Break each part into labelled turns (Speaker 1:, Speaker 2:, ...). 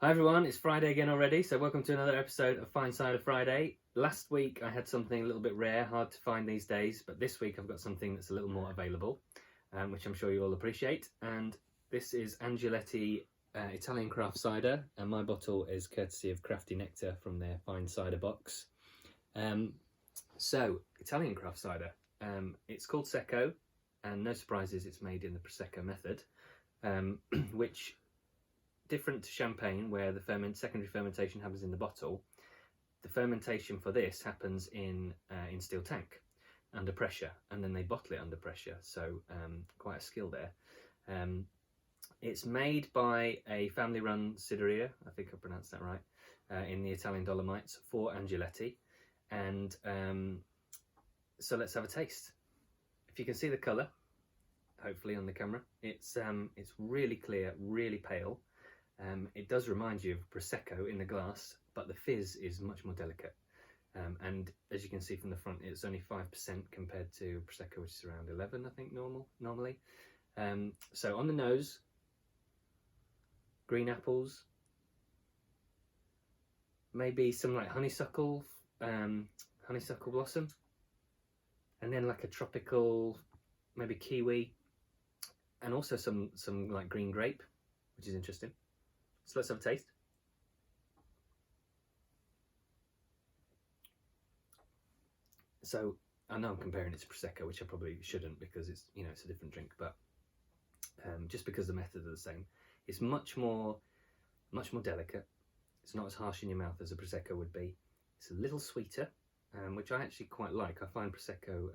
Speaker 1: Hi everyone, it's Friday again already, so welcome to another episode of Fine Cider Friday. Last week I had something a little bit rare, hard to find these days, but this week I've got something that's a little more available, which I'm sure you'll all appreciate. And this is Angioletti Italian Craft Cider, and my bottle is courtesy of Crafty Nectar from their Fine Cider box. So, Italian Craft Cider, it's called Secco, and no surprises, it's made in the Prosecco method, which, different to champagne where the secondary fermentation happens in the bottle, the fermentation for this happens in steel tank under pressure, and then they bottle it under pressure, so quite a skill there. It's made by a family-run cideria, I think I pronounced that right, in the Italian Dolomites for Angioletti, and so let's have a taste. If you can see the colour, hopefully on the camera, it's really clear, really pale. It does remind you of Prosecco in the glass, but the fizz is much more delicate. And as you can see from the front, it's only 5% compared to Prosecco, which is around 11, I think, normally. So on the nose, green apples, maybe some like honeysuckle blossom, and then like a tropical, maybe kiwi, and also some like green grape, which is interesting. So let's have a taste. So I know I'm comparing it to Prosecco, which I probably shouldn't because it's it's a different drink, but just because the methods are the same, it's much more delicate. It's not as harsh in your mouth as a Prosecco would be. It's a little sweeter, which I actually quite like. I find Prosecco,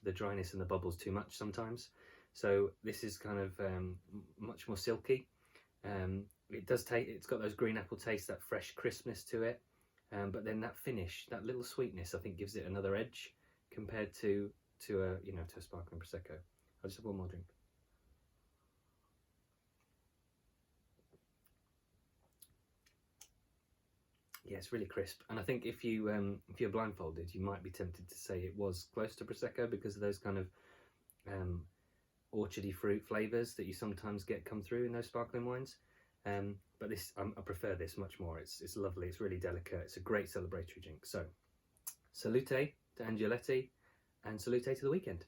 Speaker 1: the dryness and the bubbles too much sometimes. So this is kind of much more silky. It's got those green apple taste, that fresh crispness to it, but then that finish, that little sweetness, I think gives it another edge compared to a sparkling Prosecco. I'll just have one more drink. Yeah, it's really crisp, and I think if you're blindfolded, you might be tempted to say it was close to Prosecco because of those kind of orchardy fruit flavours that you sometimes get come through in those sparkling wines. But this, I prefer this much more. It's lovely. It's really delicate. It's a great celebratory drink. So, salute to Angioletti, and salute to the weekend.